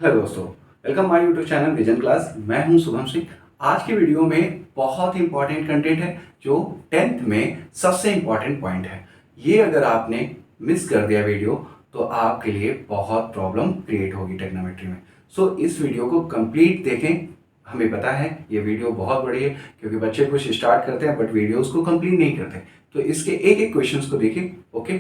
Hello दोस्तों, welcome my YouTube channel vision class. मैं हूं शुभम सिंह। आज की वीडियो में बहुत ही इंपॉर्टेंट कंटेंट है जो 10th में सबसे इंपॉर्टेंट पॉइंट है। ये अगर आपने मिस कर दिया वीडियो तो आपके लिए बहुत प्रॉब्लम क्रिएट होगी ट्रिग्नोमेट्री में। सो इस वीडियो को कंप्लीट देखें। हमें पता है ये वीडियो बहुत बड़ी है क्योंकि बच्चे कुछ स्टार्ट करते हैं बट वीडियोस को कंप्लीट नहीं करते। तो इसके एक एक क्वेश्चंस को देखिए। ओके,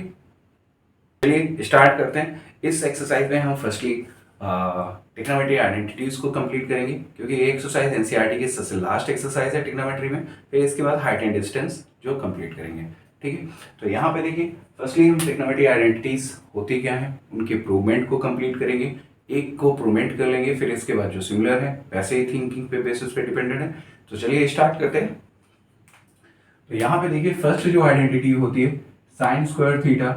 चलिए स्टार्ट करते हैं। इस एक्सरसाइज में हम फर्स्टली ट्रिग्नोमेट्री आइडेंटिटीज को कंप्लीट करेंगे क्योंकि ये एक्सरसाइज एनसीईआरटी की सबसे लास्ट एक्सरसाइज है ट्रिग्नोमेट्री में। फिर इसके बाद हाइट एंड डिस्टेंस जो कंप्लीट करेंगे। ठीक है, तो यहाँ पे देखिए फर्स्टली हम ट्रिग्नोमेट्री आइडेंटिटीज होती क्या है उनके प्रूवमेंट को कंप्लीट करेंगे। एक को प्रूवमेंट कर लेंगे, फिर इसके बाद जो सिमिलर है वैसे ही थिंकिंग पे बेसिस पे डिपेंडेंट है। तो चलिए स्टार्ट करते हैं। तो यहाँ पे देखिए फर्स्ट जो आइडेंटिटी होती है sine square theta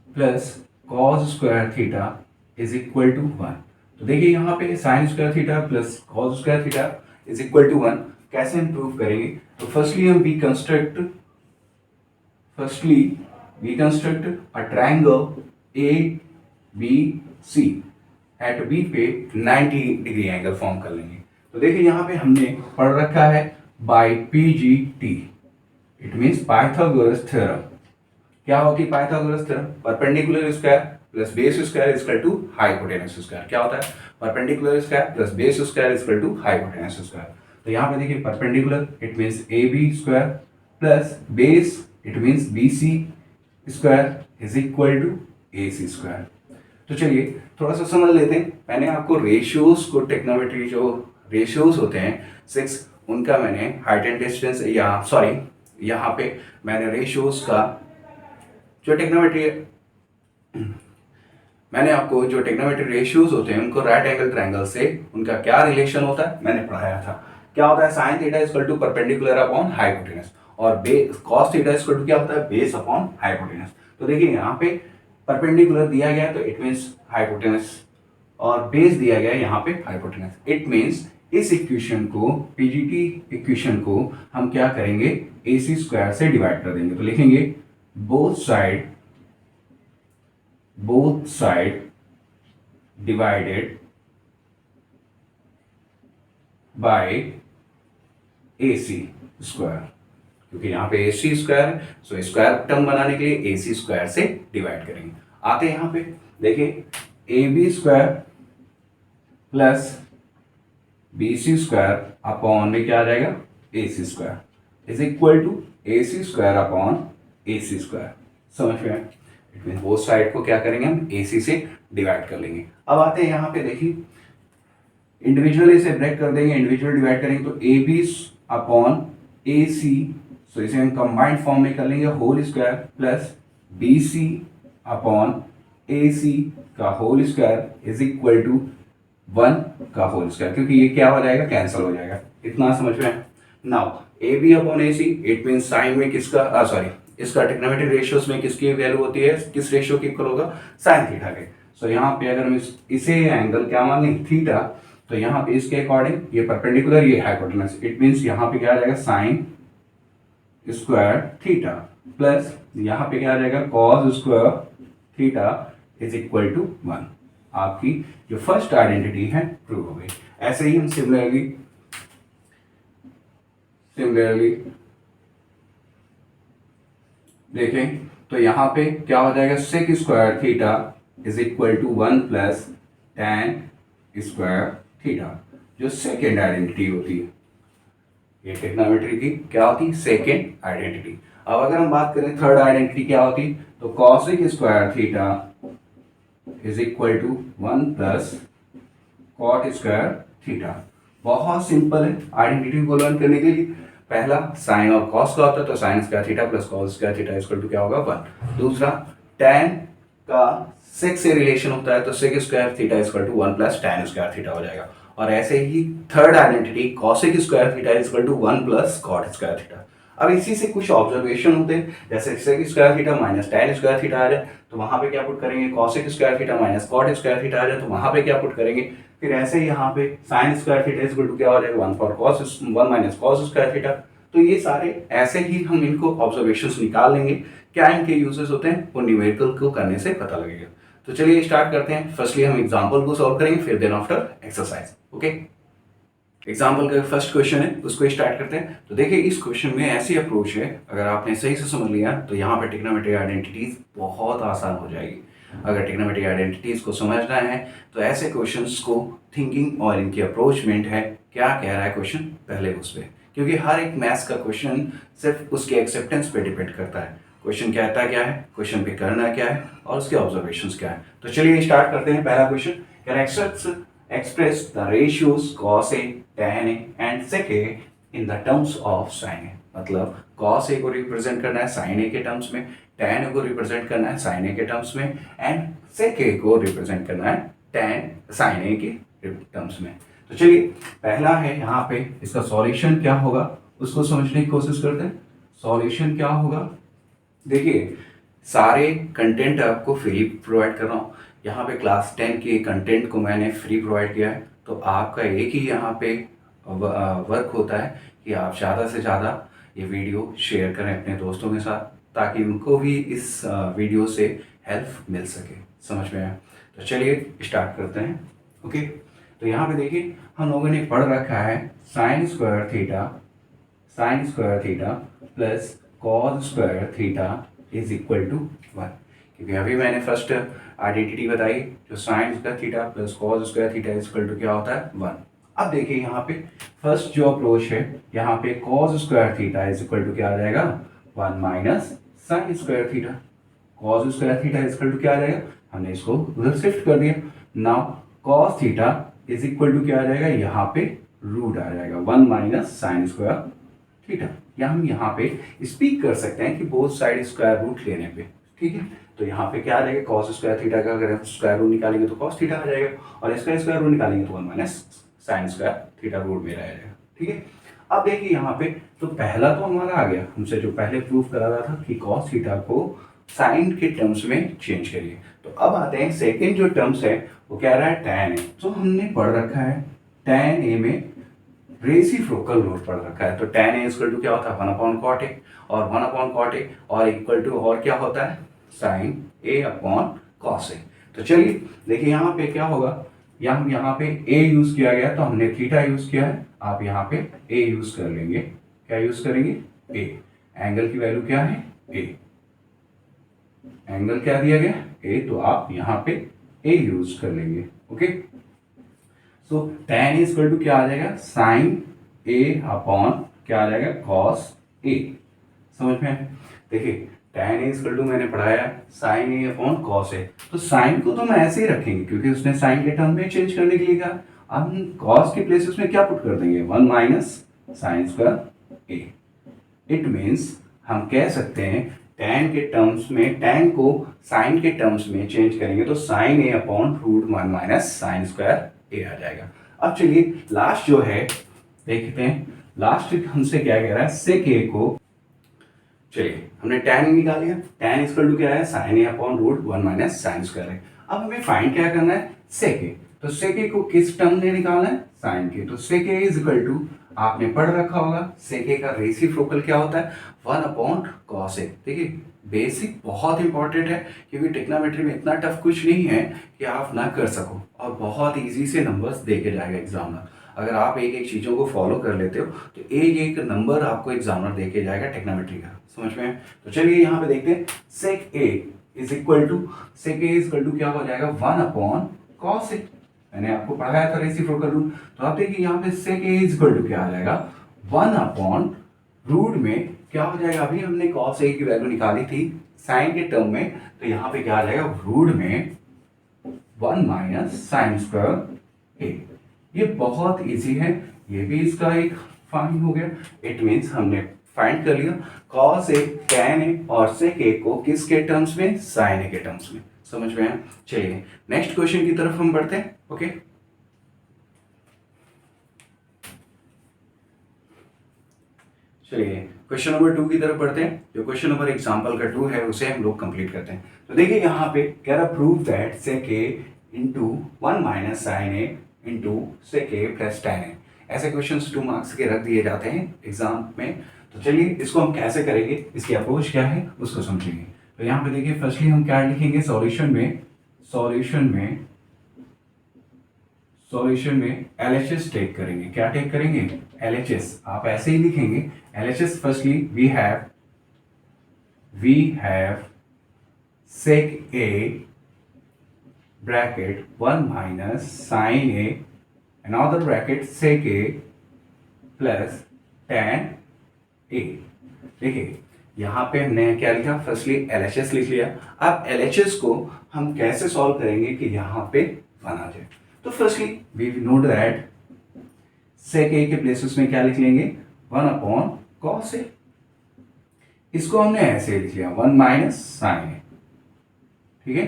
plus cos square theta is equal to 1। तो देखिए यहाँ पे sine square theta plus cos square theta is equal to 1 कैसे इंप्रूव करेंगे। तो firstly we construct a triangle A B C. At B पे 90 degree angle form कर लेंगे। तो देखिए यहाँ पे हमने पढ़ रखा है by PGT, it means Pythagoras theorem. क्या होती है Pythagoras theorem? Perpendicular square plus base square equal to hypotenuse square. क्या होता है? Perpendicular square plus base square equal to hypotenuse square. तो यहाँ पे देखिए perpendicular it means A B square plus base it means B C square is equal to A C square. तो चलिए थोड़ा सा समझ लेते हैं। मैंने आपको रेशियोज को ट्रिग्नोमेट्री जो रेशियोज होते हैं 6 उनका मैंने हाइट एंड डिस्टेंस यहाँ पे मैंने रेशियोज का जो ट्रिग्नोमेट्री मैंने आपको जो ट्रिग्नोमेट्री रेशियोज होते हैं उनको राइट एंगल ट्रायंगल से उनका क्या रिलेशन होता है मैंने पढ़ाया था। क्या होता है? Sine theta equal to perpendicular upon hypotenuse और कॉस थीटा इक्वल टू क्या होता है? Base upon hypotenuse. तो देखिए यहाँ पे परपेंडिकुलर दिया गया है तो इट मीन्स हाइपोटेनस और बेस दिया गया है यहाँ पे हाइपोटेनस। इट मीन्स इस इक्वेशन को पीजीटी इक्वेशन को हम क्या करेंगे? AC स्क्वायर से डिवाइड कर देंगे। तो लिखेंगे both side divided by AC square, क्योंकि यहाँ पे AC स्क्वायर है सो स्क्वायर टर्म बनाने के लिए AC स्क्वायर से डिवाइड करेंगे। आते हैं यहाँ पे देखिए AB square plus BC square upon में क्या आ जाएगा? AC square is equal to AC square upon AC square. समझ में? इट मीन बोथ साइड को क्या करेंगे हम? AC से डिवाइड कर लेंगे। अब आते हैं यहाँ पे देखिए इंडिविजुअली इसे ब्रेक कर देंगे, इंडिविजुअल डिवाइड करेंगे तो AB अपॉन AC, सो इसे हम कंबाइंड फॉर्म में कर लेंगे whole square plus BC upon AC का whole square is equal to 1 का होल स्क्वायर, क्योंकि ये क्या हो जाएगा? कैंसिल हो जाएगा। इतना समझ में? Now AB upon AC it mean sign में किसका इसका ट्रिग्नोमेट्री रेशियोज में किसकी वैल्यू होती है? किस रेशियो की इक्वल होगा? साइन थीटा के। सो यहाँ पे अगर हम इसे एंगल क्या मान लें? थीटा। तो यहाँ पे इसके अकॉर्डिंग ये परपेंडिकुलर ये हाइपोटेनस, इट मीन्स यहाँ पे क्या आ जाएगा? साइन स्क्वायर थीटा प्लस यहाँ पे क्या आ जाएगा? Cos square theta is equal to 1। आपकी जो फर्स्ट आइडेंटिटी है प्रूव हो गई। ऐसे ही हम सिमिलरली देखें तो यहाँ पे क्या हो जाएगा? Sec square theta is equal to 1 plus tan square theta, जो सेकेंड आइडेंटिटी होती है। ये ट्रिग्नोमेट्री की क्या होती है? Second identity. अब अगर हम बात करें थर्ड आइडेंटिटी क्या होती? तो cosec square theta is equal to 1 plus cot square theta. बहुत सिंपल है आइडेंटिटी को लर्न करने के लिए। पहला साइन और कॉस का होता है तो sine square theta plus cos square theta equal to क्या होगा? 1। दूसरा टैन का सेक से रिलेशन होता है तो sec square theta equal to 1 plus tan square theta हो जाएगा। और ऐसे ही third identity cosec square theta equal to 1 plus cot square theta. अब इसी से कुछ ऑब्जर्वेशन होते हैं, जैसे sec square theta minus tan square theta आ जाए तो वहां पे क्या पुट करेंगे? Cosec square theta minus cot square theta आ जाए तो वहां पे क्या पुट करेंगे? फिर ऐसे ही यहाँ पे sine square theta equal to क्या हो जाएगा? 1 माइनस कॉस स्क्वायर थीटा। तो ये सारे ऐसे ही हम इनको ऑब्जर्वेशंस निकाल लेंगे। क्या इनके यूजेस होते हैं वो न्यूमेरिकल को करने से पता लगेगा। तो चलिए स्टार्ट करते हैं। फर्स्टली हम एग्जाम्पल को सॉल्व करेंगे, फिर then after exercise. Okay, example का फर्स्ट क्वेश्चन है उसको स्टार्ट करते हैं। तो देखिए इस क्वेश्चन में ऐसी अप्रोच है, अगर आपने सही से समझ लिया तो यहाँ पे ट्रिग्नोमेट्रिक आइडेंटिटीज बहुत आसान हो जाएगी। अगर ट्रिग्नोमेट्रिक आइडेंटिटीज को समझना है तो ऐसे क्वेश्चंस को थिंकिंग और इनकी अप्रोचमेंट है, क्या कह रहा है क्वेश्चन पहले उस पर, क्योंकि हर एक मैथ्स का क्वेश्चन सिर्फ उसके एक्सेप्टेंस पे डिपेंड करता है। क्वेश्चन कहता क्या है, क्वेश्चन पे करना क्या है और उसके ऑब्जर्वेशंस क्या है। तो चलिए स्टार्ट करते हैं। पहला क्वेश्चन कह रहा है express the ratios cos A, tan A and sec A in the terms of sin A। मतलब cos A को रिप्रेजेंट करना है sin A के टर्म्स में, tan A को रिप्रेजेंट करना है sin A के टर्म्स में एंड sec A को रिप्रेजेंट करना है sin A के टर्म्स में। तो चलिए पहला है यहाँ पे, इसका सॉल्यूशन क्या होगा उसको समझने की कोशिश करते हैं। सॉल्यूशन क्या होगा, देखिए सारे कंटेंट आपको फ्री प्रोवाइड कर रहा हूँ। यहाँ पे क्लास 10 के कंटेंट को मैंने फ्री प्रोवाइड किया है, तो आपका एक ही यहाँ पे वर्क होता है कि आप ज़्यादा से ज़्यादा ये वीडियो शेयर करें अपने दोस्तों के साथ, ताकि उनको भी इस वीडियो से हेल्प मिल सके। समझ में आया? तो चलिए स्टार्ट करते हैं। ओके, तो यहाँ पे देखिए हम लोगों ने पढ़ रखा है sine square theta plus cos square theta is equal to 1। क्योंकि अभी मैंने फर्स्ट आइडेंटिटी बताई जो sine square theta plus cos square theta is equal to क्या होता है 1। अब देखिए यहाँ पे फर्स्ट जो अप्रोच है, यहाँ पे cos square theta is equal to क्या आ जाएगा 1 minus sine square theta. Cos square theta is equal to क्या आ जाएगा, हमने इसको उधर शिफ्ट कर दिया। Now cos theta is equal to क्या आ जाएगा, यहाँ पे रूट आ जाएगा 1 माइनस साइन स्क्वायर थीटा। या हम यहाँ पे स्पीक कर सकते हैं कि बोथ साइड स्क्वायर रूट लेने पे, ठीक है। तो यहाँ पे क्या आ जाएगा, कॉस स्क्वायर थीटा का अगर हम स्क्वायर रूट निकालेंगे तो कॉस थीटा आ जाएगा, और इसका स्क्वायर रूट निकालेंगे तो 1 minus sine square theta root में रह जाएगा, ठीक है। अब देखिए यहाँ पे तो पहला तो हमारा आ गया, हमसे जो पहले प्रूफ करा रहा था कि कॉस थीटा को साइन के टर्म्स में चेंज करिए। तो अब आते हैं सेकेंड जो टर्म्स है वो कह रहा है टैन ए। तो हमने पढ़ रखा है टैन ए में रेसिप्रोकल रूट पढ़ रखा है। तो tan a इक्वल टू क्या होता है 1 अपॉन कॉट ए, और 1 अपॉन कॉट ए और इक्वल टू और क्या होता है sign a upon cos A. तो चलिए देखिए यहाँ पे क्या होगा, यहाँ पे a यूज किया गया तो हमने थीटा यूज किया है, आप यहाँ पे a यूज कर लेंगे। क्या यूज करेंगे a, एंगल की वैल्यू क्या है a, एंगल क्या दिया गया a, तो आप यहाँ पे a यूज कर लेंगे। ओके, तो tan इज इक्वल टू क्या आ जाएगा साइन a अपॉन क्या आ जाएगा cos a। समझ में? देखिए tan इज इक्वल टू मैंने पढ़ाया sine a upon cos a। तो साइन को तो हम ऐसे ही रखेंगे क्योंकि उसने साइन के टर्म में चेंज करने के लिए कहा। अब हम cos के प्लेसेस में क्या पुट कर देंगे 1 minus sine square a। It means हम कह सकते हैं tan के टर्म्स में, tan को साइन के टर्म्स में चेंज करेंगे तो sine a upon root 1 minus sine square A आ जाएगा। अब चलिए लास्ट जो है देखते हैं, लास्ट हमसे क्या कह रहा है सेक ए को, चलिए हमने tan निकाल लिया, tan इक्वल टू क्या है sine A upon root 1 minus sine square है। अब हमें फाइंड क्या करना है सेक ए। तो सेक ए को किस टर्म में निकालना है साइन के। तो सेक ए इज इक्वल टू आपने पढ़ रखा होगा सेक ए का रेसिप्रोकल क्या होता है 1 अपॉन कॉस ए। देखिए बेसिक बहुत इंपॉर्टेंट है क्योंकि ट्रिग्नोमेट्री में इतना टफ कुछ नहीं है कि आप ना कर सको, और बहुत इजी से नंबर्स दे के जाएगा एग्जामिनर। अगर आप एक एक चीज़ों को फॉलो कर लेते हो तो एक एक नंबर आपको एग्जामिनर दे के जाएगा ट्रिग्नोमेट्री का। समझ में? तो चलिए यहाँ पे देखते हैं सेक ए इज इक्वल टू क्या हो जाएगा 1 अपॉन कॉस ए। मैंने आपको पढ़ाया था रेसिप्रोकल रूल। तो आप देखिए यहाँ पे सेक ए इज इक्वल टू क्या आ जाएगा 1 अपॉन रूट में क्या हो जाएगा, अभी हमने कॉस ए की वैल्यू निकाली थी साइन के टर्म में, तो यहाँ पे क्या आ जाएगा रूट में 1 माइनस साइन स्क्वायर ए। ये बहुत इजी है, ये भी इसका एक फाइंड हो गया। इट मीन्स हमने फाइंड कर लिया कॉस ए, टैन ए और सेक ए को किसके टर्म्स में साइन ए के टर्म्स में। समझ में आया? चलिए नेक्स्ट क्वेश्चन की तरफ हम बढ़ते हैं। ओके, चलिए क्वेश्चन नंबर 2 की तरफ बढ़ते हैं। जो क्वेश्चन नंबर एग्जांपल का 2 है उसे हम लोग कंप्लीट करते हैं। तो देखिए यहाँ पे कह रहा prove that sec A into 1 minus sine A into sec A plus tan A. ऐसे क्वेश्चंस 2 मार्क्स के रख दिए जाते हैं एग्जाम में। तो चलिए इसको हम कैसे करेंगे, इसकी अप्रोच क्या है उसको समझेंगे। तो यहाँ पे देखिए फर्स्टली हम क्या लिखेंगे सॉल्यूशन में, सॉल्यूशन में LHS टेक करेंगे। क्या टेक करेंगे? LHS। आप ऐसे ही लिखेंगे LHS। Firstly we have sec A bracket 1 minus sin A, another bracket sec A plus tan A। देखिए यहाँ पे हमने क्या लिखा? फर्स्टली LHS लिख लिया। अब LHS को हम कैसे सॉल्व करेंगे कि यहाँ पे 1 आ जाए? तो firstly we note that sec A के प्लेसेस में क्या लिख लेंगे? 1 अपॉन cos A। इसको हमने ऐसे लिख लिया 1 माइनस साइन ए। ठीक है,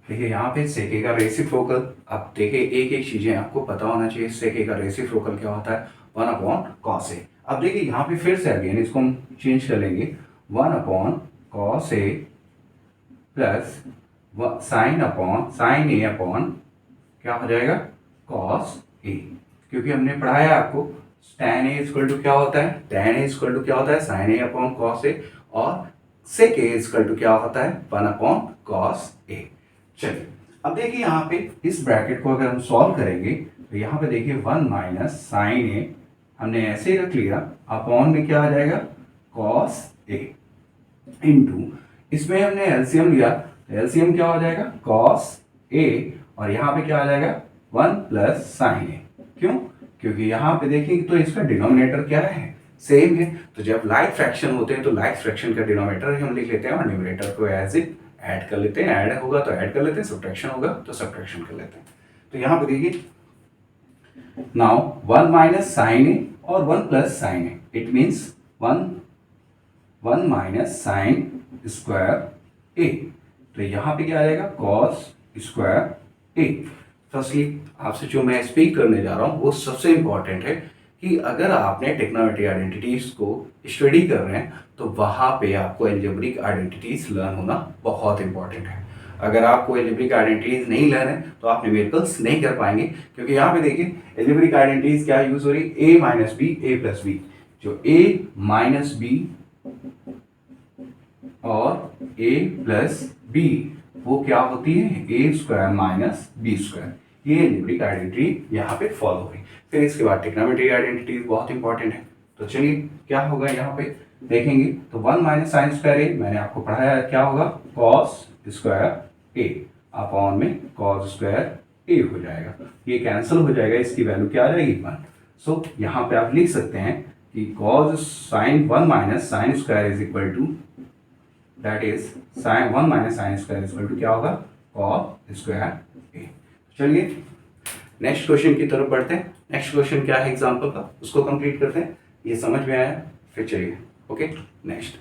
देखिए यहाँ पे sec A का रेसिप्रोकल। अब देखिए एक एक चीजें आपको पता होना चाहिए। sec A का रेसिप्रोकल क्या होता है? 1 अपॉन cos A। अब देखिए यहाँ पे फिर से अगेन इसको हम चेंज कर लेंगे 1 upon cos A plus sine A upon क्या हो जाएगा? cos A। क्योंकि हमने पढ़ाया आपको tan A इक्वल टू क्या होता है? tan A इक्वल टू क्या होता है? sin A upon cos A। और sec A इक्वल टू क्या होता है? 1 अपॉन cos A। चलिए अब देखिए यहाँ पे इस ब्रैकेट को अगर हम सॉल्व करेंगे तो यहाँ पे देखिए 1 माइनस साइन ए हमने ऐसे ही रख लिया, अपॉन में क्या आ जाएगा? cos A इंटू इसमें हमने एलसीएम लिया तो एलसीएम क्या हो जाएगा? cos A। और यहाँ पे क्या आ जाएगा? 1 प्लस साइन ए। क्यों? क्योंकि यहाँ पे देखिए तो इसका डिनोमिनेटर क्या है? सेम है। तो जब लाइक फ्रैक्शन होते हैं तो लाइक फ्रैक्शन का डिनोमिनेटर हम लिख लेते हैं और न्यूमरेटर को एज इट ऐड कर लेते हैं। ऐड होगा तो ऐड कर लेते हैं, सब्ट्रैक्शन होगा तो सब्ट्रैक्शन कर लेते हैं। तो यहाँ पे देखिए नाउ 1 माइनस साइन ए और 1 plus sine A, it means 1 minus sine square A. तो यहाँ पे क्या आ जाएगा? cos स्क्वायर ए। फर्स्टली आपसे जो मैं स्पीक करने जा रहा हूँ वो सबसे इंपॉर्टेंट है कि अगर आपने ट्रिग्नोमेट्री आइडेंटिटीज को स्टडी कर रहे हैं तो वहाँ पे आपको एल्जेब्रिक आइडेंटिटीज लर्न होना बहुत इंपॉर्टेंट है। अगर आपको एल्जेब्रिक आइडेंटिटीज नहीं लर्न है तो आप न्यूमेरिकल्स नहीं कर पाएंगे। क्योंकि यहाँ पे देखिए एल्जेब्रिक आइडेंटिटीज क्या यूज हो रही? a minus B, A plus B. जो a माइनस बी और a प्लस बी वो क्या होती है? A square minus B square. ये एल्जेब्रिक आइडेंटिटी यहाँ पे फॉलो हुई। फिर इसके बाद ट्रिग्नोमेट्री आइडेंटिटी बहुत इंपॉर्टेंट है। तो चलिए क्या होगा यहाँ पे देखेंगे तो 1 माइनस साइन स्क्वायर ए मैंने आपको पढ़ाया क्या होगा? cos स्क्वायर ए अपॉन में cos स्क्वायर ए हो जाएगा। ये कैंसिल हो जाएगा, इसकी वैल्यू क्या आ जाएगी? 1। सो यहाँ पे आप लिख सकते हैं कि cos sine 1 minus sine square is equal to that is sine 1 minus sine square is equal to क्या होगा? cos square A. चलिए नेक्स्ट क्वेश्चन की तरफ बढ़ते हैं। नेक्स्ट क्वेश्चन क्या है एग्जांपल का, उसको कंप्लीट करते हैं। ये समझ में आया? फिर चलिए ओके नेक्स्ट।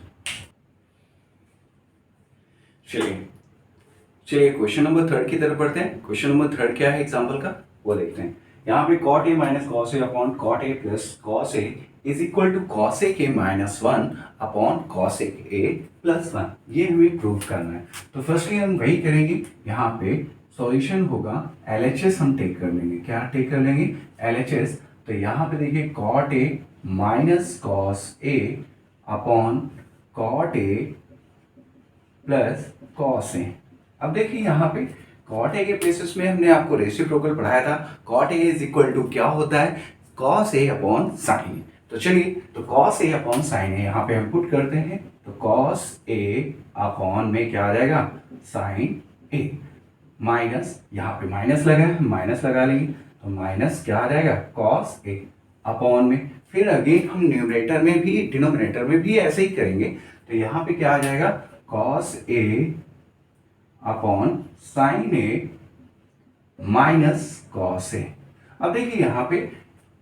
चलिए क्वेश्चन नंबर 3 की तरफ बढ़ते हैं। क्वेश्चन नंबर 3 क्या है एग्जांपल का वो देखते हैं। यहाँ पे cot a minus cos a upon cot a plus cos a is equal to cos a के minus 1 upon cos a plus 1। ये हमें प्रूव करना है। तो फर्स्टली हम वही करेंगे। यहाँ पे सॉल्यूशन होगा LHS हम टेक कर लेंगे। क्या टेक कर लेंगे? LHS। तो यहाँ पे देखिए cot a minus cos a upon cot a plus cos a। अब देखिए यहाँ पे cot a के प्लेसेस में हमने आपको रेसिप्रोकल पढ़ाया था। cot a is equal to क्या होता है? cos a upon sin a। तो चलिए तो cos a upon sin a यहाँ पे हम पुट करते हैं। तो cos a अपॉन में क्या आ जाएगा? sin a माइनस, यहाँ पे माइनस लगा है, माइनस लगा लेंगे तो माइनस क्या आ जाएगा? cos a अपॉन में फिर अगेन हम न्यूमरेटर में भी डिनोमिनेटर में भी ऐसे ही करेंगे। तो यहाँ पे क्या आ जाएगा? cos a upon sine A minus cos a। अब देखिए यहाँ पे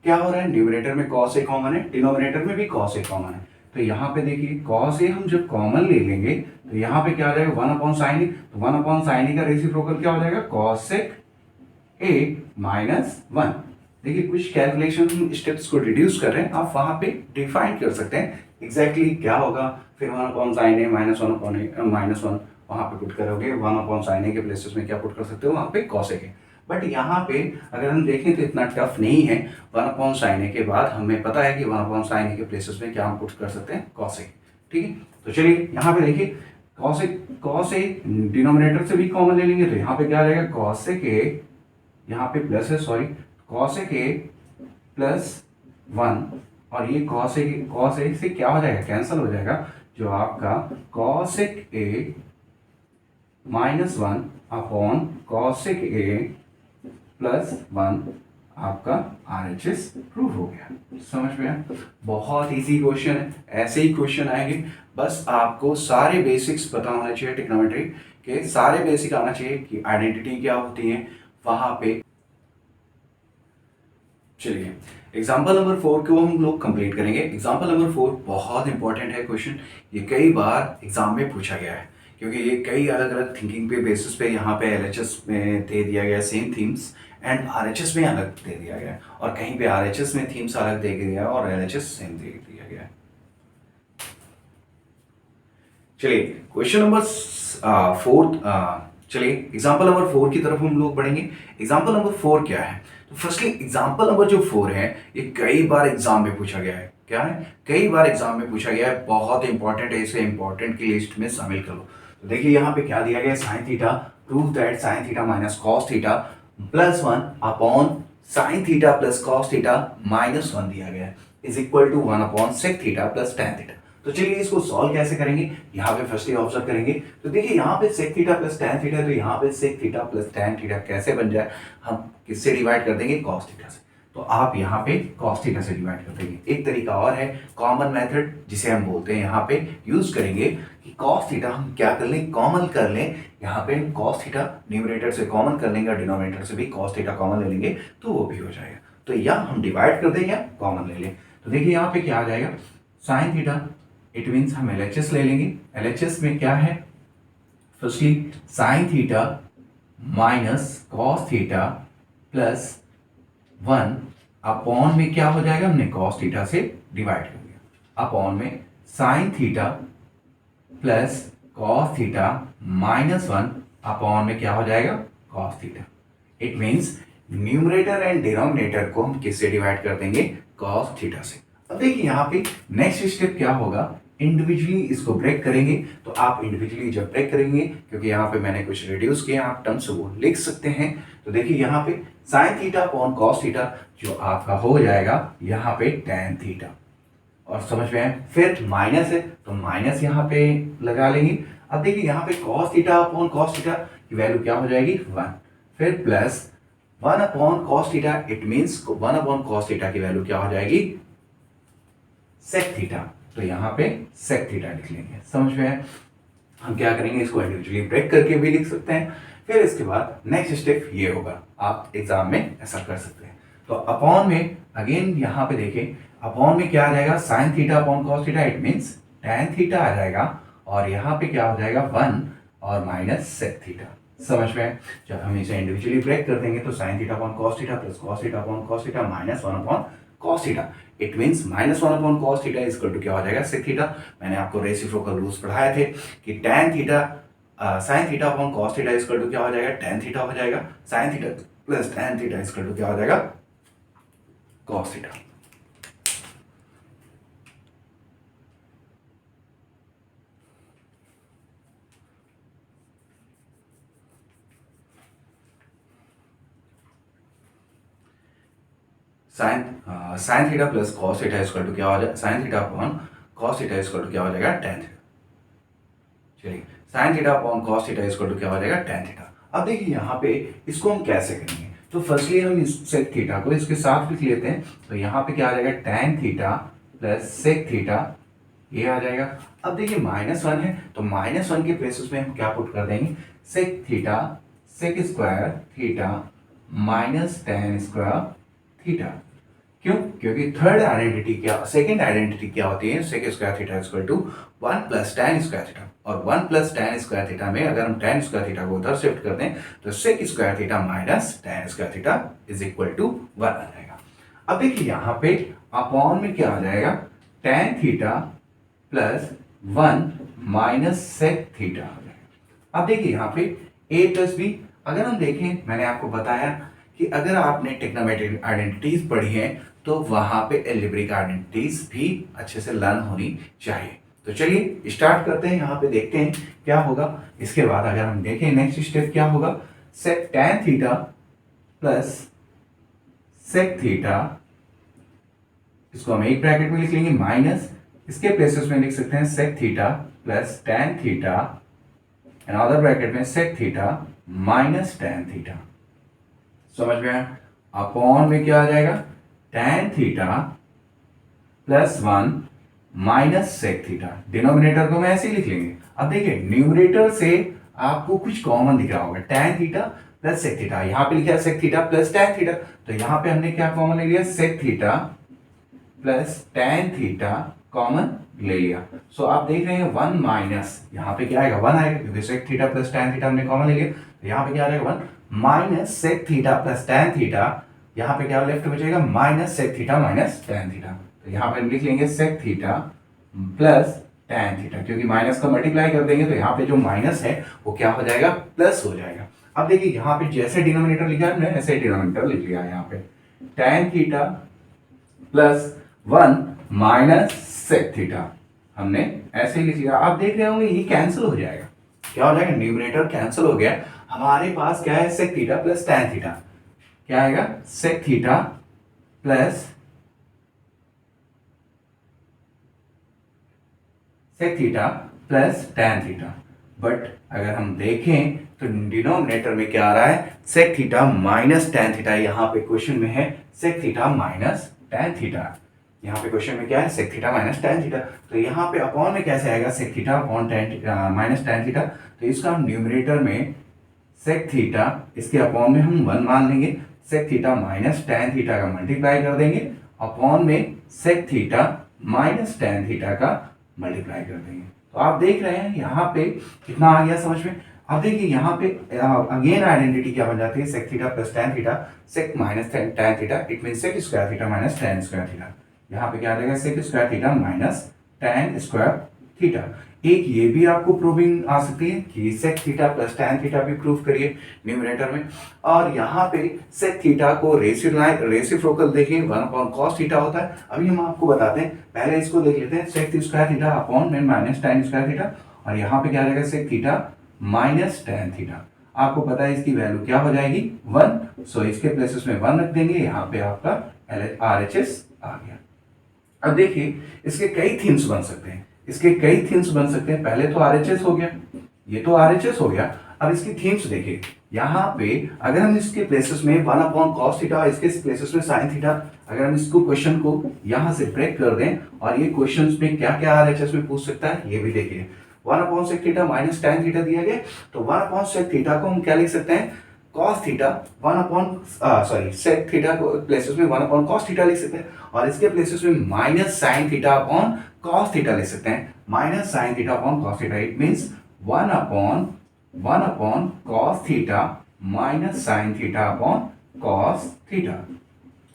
क्या हो रहा है? न्यूमरेटर में cos a कॉमन है, डिनोमिनेटर में भी cos a कॉमन है। तो यहाँ पे देखिए cos a हम जब कॉमन ले लेंगे तो यहाँ पे क्या हो जाएगा? 1 अपॉन साइन ए। तो 1 अपॉन साइन ए का रेसिप्रोकल क्या हो जाएगा? cosec a minus 1। देखिए कुछ कैलकुलेशन स्टेप्स को रिड्यूस कर रहे हैं, आप वहाँ पे डिफाइन कर सकते हैं एग्जैक्टली क्या होगा। फिर 1 अपॉन साइन ए माइनस 1 अपॉन माइनस 1 वहाँ पे पुट करोगे। 1 अपॉन साइन ए के प्लेसेस में क्या पुट कर सकते हो? वहाँ पे cosec a। बट यहाँ पे अगर हम देखें तो इतना टफ नहीं है। 1 अपॉन साइन ए के बाद हमें पता है कि 1 अपॉन साइन ए के प्लेसेस में क्या हम पुट कर सकते हैं? cosec। ठीक है, तो चलिए यहाँ पे देखिए कॉस ए डिनोमिनेटर से भी कॉमन ले लेंगे तो यहाँ पे क्या आ जाएगा कॉसेक ए, यहाँ पे प्लस है सॉरी, कॉसेक ए प्लस 1 और ये कॉस ए से क्या हो जाएगा कैंसिल हो जाएगा, जो आपका कॉसेक ए -1 अपॉन कॉसेक ए प्लस 1 आपका RHS प्रूव हो गया। समझ में आया? बहुत इजी क्वेश्चन है, ऐसे ही क्वेश्चन आएंगे, बस आपको सारे बेसिक्स पता होना चाहिए ट्रिग्नोमेट्री के, सारे बेसिक आना चाहिए कि आइडेंटिटी क्या होती है वहां पे। चलिए एग्जाम्पल नंबर 4 को हम लोग कंप्लीट करेंगे। एग्जाम्पल नंबर 4 बहुत इंपॉर्टेंट है क्वेश्चन, ये कई बार एग्जाम में पूछा गया है क्योंकि ये कई अलग अलग थिंकिंग पे बेसिस पे यहाँ पे LHS में दे दिया गया सेम थीम्स एंड RHS में अलग दे दिया गया है, और कहीं पे RHS में थीम्स अलग दे दिया और LHS सेम दे दिया गया है। चलिए क्वेश्चन नंबर 4, चलिए एग्जाम्पल नंबर 4 की तरफ हम लोग बढ़ेंगे। एग्जाम्पल नंबर 4 क्या है? तो फर्स्टली एग्जाम्पल नंबर जो 4 है ये कई बार एग्जाम में पूछा गया है। क्या है? कई बार एग्जाम में पूछा गया है, बहुत इंपॉर्टेंट है, इसे इंपॉर्टेंट की लिस्ट में शामिल कर लो। तो देखिए यहाँ पे क्या दिया गया है, sine theta prove that sine theta minus cos theta plus 1 upon sine theta plus cos theta minus 1 दिया गया है is equal to 1 upon sec theta plus tan theta. तो चलिए इसको सॉल्व कैसे करेंगे, यहाँ पे फर्स्ट ऑब्जर्व करेंगे। तो देखिए यहाँ पे sec theta plus tan theta, तो यहाँ पे sec theta plus tan theta कैसे बन जाए, हम किससे डिवाइड कर देंगे, कॉस थीटा से। तो आप यहाँ पे कॉस थीटा से डिवाइड कर देंगे। एक तरीका और है कॉमन मेथड जिसे हम बोलते हैं, यहाँ पे यूज करेंगे कि कॉस थीटा हम क्या कर लें, कॉमन कर लें। यहाँ पे कॉस थीटा न्यूमरेटर से कॉमन कर लेंगे और डिनोमिनेटर से भी कॉस थीटा कॉमन ले लेंगे तो वो भी हो जाएगा। तो या हम डिवाइड कर दें या कॉमन ले लें। तो देखिए यहाँ पे क्या आ जाएगा, साइन थीटा, इट मीन्स हम LHS ले लेंगे। LHS में क्या है, firstly sign theta minus cos theta plus 1 upon में क्या हो जाएगा, हमने कॉस थीटा से डिवाइड कर दिया, अपॉन में sign theta plus cos theta minus 1 upon में क्या हो जाएगा, cos theta. It means numerator and denominator को हम किससे डिवाइड कर देंगे, कॉस थीटा से। अब देखिए यहाँ पे नेक्स्ट स्टेप क्या होगा, इंडिविजुअली इसको ब्रेक करेंगे। तो आप इंडिविजुअली जब ब्रेक करेंगे, क्योंकि यहाँ पे मैंने कुछ रिड्यूस किया, आप टर्म्स वो लिख सकते हैं। तो देखिए यहाँ पे sign theta upon cos theta जो आपका हो जाएगा यहाँ पे टेन थीटा, और समझ में आए, फिर माइनस है तो माइनस यहाँ पे लगा लेंगे। अब देखिए यहाँ पे cos theta upon cos theta की वैल्यू क्या हो जाएगी, 1, फिर plus 1 upon cos theta, it means 1 upon cos theta की वैल्यू क्या हो जाएगी, सेक थीटा। तो यहाँ पे सेक थीटा लिख लेंगे। समझ में आए? हम क्या करेंगे, इसको इंडिविजुअली ब्रेक करके भी लिख सकते हैं। फिर इसके बाद नेक्स्ट स्टेप ये होगा, आप एग्जाम में ऐसा कर सकते हैं। तो अपॉन में अगेन यहाँ पे देखें, अपॉन में क्या आ जाएगा, sine theta upon cos theta, it means tan theta आ जाएगा, और यहाँ पे क्या हो जाएगा 1 और माइनस सेक थीटा। समझ में? जब हम इसे इंडिविजुअली ब्रेक कर देंगे तो sine theta upon cos theta plus cos theta upon cos theta minus 1 upon cos theta, it means minus 1 upon cos theta is equal to क्या हो जाएगा, सेक थीटा। मैंने आपको रेसिप्रोकल रूल्स पढ़ाए थे कि tan theta sine theta upon cos theta is equal to क्या हो जाएगा, टेन थीटा हो जाएगा। Sine theta plus tan theta is equal to क्या हो जाएगा, cos theta. Sine theta plus cos theta equal to क्या हो जाएगा, sine theta upon cos theta equal to क्या हो जाएगा, टेन थीटा। चलिए sine theta upon cos theta equal to क्या हो जाएगा, टेन थीटा। अब देखिए यहाँ पे इसको हम कैसे करेंगे, तो फर्स्टली हम इस सेक थीटा को इसके साथ लिख लेते हैं। तो यहाँ पे क्या आ जाएगा, tan theta plus sec theta, ये आ जाएगा। अब देखिए -1 है तो -1 के बेसिस में हम क्या पुट कर देंगे, sec theta sec square theta minus tan square theta. क्यों? क्योंकि थर्ड आइडेंटिटी क्या, सेकंड आइडेंटिटी क्या होती है, sec square theta equal to 1 plus tan square theta, और 1 प्लस टेन स्क्वायर थीटा में अगर हम टेन स्क्वायर थीटा को उधर शिफ्ट कर दें तो sec square theta minus tan square theta is equal to 1 आ जाएगा। अब देखिए यहाँ पे अपॉन में क्या आ जाएगा, tan theta plus 1 minus sec theta आ जाएगा। अब देखिए यहाँ पे a प्लस बी, अगर हम देखें मैंने आपको बताया कि अगर आपने टेक्नोमेट्रिक आइडेंटिटीज पढ़ी हैं तो वहां पे एल्जेब्रिक आइडेंटिटीज भी अच्छे से लर्न होनी चाहिए। तो चलिए स्टार्ट करते हैं, यहाँ पे देखते हैं क्या होगा। इसके बाद अगर हम देखें नेक्स्ट स्टेप क्या होगा, sec tan theta plus sec theta, इसको हम एक ब्रैकेट में लिख लेंगे माइनस, इसके प्लेसेस में लिख सकते हैं sec theta plus tan theta, another bracket में sec theta minus tan theta. समझ में आया? अपॉन में क्या आ जाएगा, tan theta plus 1 minus sec theta. Denominator को मैं ऐसे ही लिख लेंगे। अब देखिए न्यूमरेटर से आपको कुछ कॉमन दिख रहा होगा, tan theta plus sec theta, यहाँ पे लिखा है sec theta plus tan theta, तो यहाँ पे हमने क्या कॉमन ले लिया, sec theta plus tan theta common ले लिया। सो आप देख रहे हैं 1 माइनस, यहाँ पे क्या आएगा 1 आएगा, क्योंकि sec theta plus tan theta हमने कॉमन ले लिया, तो यहाँ पे क्या आ जाएगा 1 minus sec theta plus tan theta, यहाँ पे क्या लेफ्ट बचेगा minus sec theta minus tan theta. तो यहाँ पे लिख लेंगे sec theta plus tan theta, क्योंकि माइनस का मल्टीप्लाई कर देंगे तो यहाँ पे जो माइनस है वो क्या हो जाएगा, प्लस हो जाएगा। अब देखिए यहाँ पे जैसे डिनोमिनेटर लिखा है हमने ऐसे डिनोमिनेटर लिख लिया है, यहाँ पे tan theta plus 1 minus sec theta हमने ऐसे ही लिख लिया। आप देख रहे होंगे ये कैंसिल हो जाएगा, क्या हो जाएगा, न्यूमरेटर कैंसिल हो गया, हमारे पास क्या है sec theta plus tan theta, क्या आएगा sec theta plus sec theta plus tan theta. But अगर हम देखें तो डिनोमिनेटर में क्या आ रहा है, sec theta minus tan theta, यहाँ पे क्वेश्चन में है sec theta minus tan theta, यहाँ पे क्वेश्चन में क्या है sec theta minus tan theta, तो यहाँ पे अपॉन में कैसे आएगा sec theta upon minus tan theta, तो इसका हम न्यूमरेटर में सेक थीटा, इसके अपॉन में हम 1 मान लेंगे, sec theta minus tan theta का मल्टीप्लाई कर देंगे, अपॉन में sec theta minus tan theta का मल्टीप्लाई कर देंगे। तो आप देख रहे हैं यहाँ पे कितना आ गया समझ में। अब देखिए यहाँ पे अगेन आइडेंटिटी क्या बन जाती है, sec theta plus tan theta, sec minus tan theta, it mean sec square theta minus tan square theta. यहाँ पे क्या आ जाएगा sec square theta minus tan square theta. एक ये भी आपको प्रूविंग आ सकती है कि sec theta plus tan theta भी प्रूव करिए न्यूमरेटर में। और यहाँ पे सेक थीटा को रेसिप्रोकल देखिए 1 अपॉन कॉस थीटा होता है। अभी हम आपको बताते हैं, पहले इसको देख लेते हैं, सेक स्क्वायर थीटा अपॉन में माइनस tan स्क्वायर थीटा, और यहाँ पे क्या रहेगा sec theta minus tan theta. आपको पता है इसकी वैल्यू क्या हो जाएगी 1, सो इसके प्लेसेस में 1 रख देंगे, यहाँ पे आपका RHS आ गया। अब देखिए इसके कई थीम्स बन सकते हैं, इसके कई थीम्स बन सकते हैं। पहले तो RHS हो गया, ये तो RHS हो गया। अब इसकी थीम्स देखिए, यहाँ पे अगर हम इसके प्लेसेस में 1 अपॉन कॉस थीटा, इसके प्लेसेस में साइन थीटा, अगर हम इसको क्वेश्चन को यहाँ से ब्रेक कर दें, और ये क्वेश्चन में क्या क्या RHS में पूछ सकता है ये भी देखिए। 1 upon sec theta minus tan theta दिया गया, तो 1 अपॉन सेक थीटा को हम क्या लिख सकते हैं, cos theta 1 upon sec theta को प्लेसेस में 1 अपॉन cos थीटा लिख सकते हैं, और इसके प्लेसेस में minus sign theta upon cos theta लिख सकते हैं, minus sign theta upon cos theta, it means 1 upon cos theta minus sign theta upon cos theta.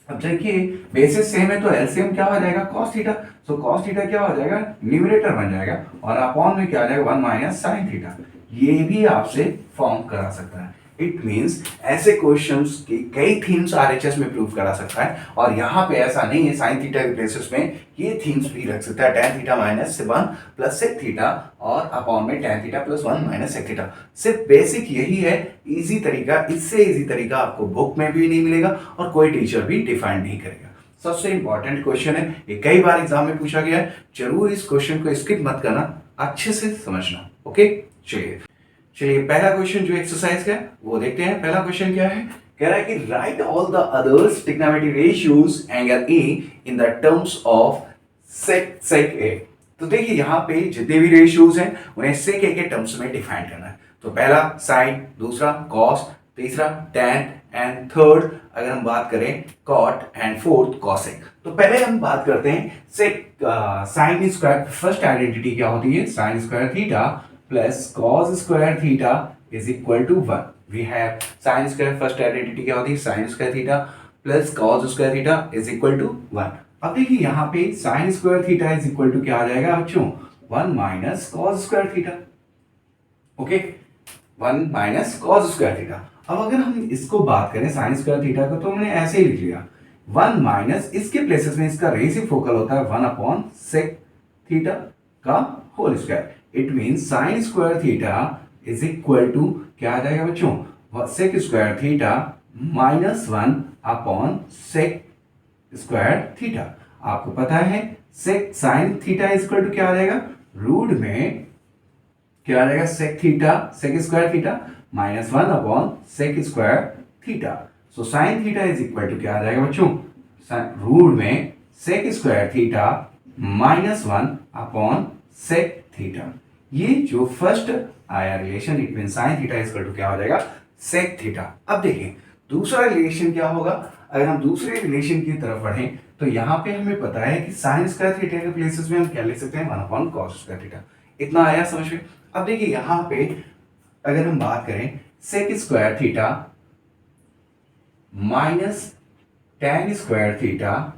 अब देखिए बेसिस सेम है तो एलसीएम क्या हो जाएगा cos थीटा, सो cos थीटा क्या हो जाएगा न्यूमरेटर बन जाएगा, और अपॉन में क्या आ जाएगा 1 माइनस साइन थीटा। ये भी आपसे फॉर्म करा सकता है। इट मीन्स ऐसे क्वेश्चंस की कई थीम्स RHS में प्रूव करा सकता है, और यहाँ पे ऐसा नहीं है, साइन थीटा के बेसिस में ये थीम्स भी रख सकता है, tan theta minus 1 plus sec theta, और अपॉन में tan theta plus 1 minus sec theta. सिर्फ बेसिक यही है, इजी तरीका, इससे इजी तरीका आपको बुक में भी नहीं मिलेगा और कोई टीचर भी डिफाइन नहीं करेगा। सबसे इंपॉर्टेंट क्वेश्चन है, ये कई बार एग्जाम में पूछा गया है, जरूर इस क्वेश्चन को स्किप मत करना, अच्छे से समझना। ओके चलिए पहला क्वेश्चन जो एक्सरसाइज का है वो देखते हैं। पहला क्वेश्चन क्या है, कह रहा है कि write all the others trigonometry ratios angle A in the terms of sec A. तो देखिए यहाँ पे जितने भी रेशियोज हैं उन्हें सेक ए के टर्म्स में डिफाइन करना है। तो पहला साइन, दूसरा कॉस, तीसरा tan एंड थर्ड अगर हम बात करें कॉट, एंड फोर्थ कॉसेक। तो पहले हम बात करते हैं सेक साइन स्क्वायर। फर्स्ट आइडेंटिटी क्या होती है, sine square theta plus cos square theta is equal to 1. We have sin square, first identity क्या होती है, sin square theta plus cos square theta is equal to 1. अब देखिए यहाँ पे sin square theta is equal to क्या आ जाएगा बच्चों, 1 minus cos square theta. Okay 1 minus cos square theta. अब अगर हम इसको बात करें sin square theta को, तो हमने ऐसे ही लिख लिया 1 माइनस, इसके प्लेसेस में इसका रेसिप्रोकल होता है 1 अपॉन सेक थीटा का whole square. It mean sine square theta is equal to क्या आ जाएगा बच्चों, sec square theta -1 upon sec square theta. आपको पता है sec sine theta is equal to क्या आ जाएगा, रूट में क्या आ जाएगा, sec theta sec square theta -1 upon sec square theta. So sine theta is equal to क्या आ जाएगा बच्चों, रूट में sec square theta -1 upon sec theta. ये जो फर्स्ट आया relation, it mean sine theta is equal to क्या हो जाएगा, सेक थीटा। अब देखिए दूसरा रिलेशन क्या होगा। अगर हम दूसरे रिलेशन की तरफ बढ़ें तो यहाँ पे हमें पता है कि साइन स्क्वायर थीटा के प्लेसेस में हम क्या लिख सकते हैं, 1 अपॉन कॉस स्क्वायर थीटा। इतना आया समझ में। अब देखिए यहाँ पे अगर हम बात करें sec square theta minus tan square theta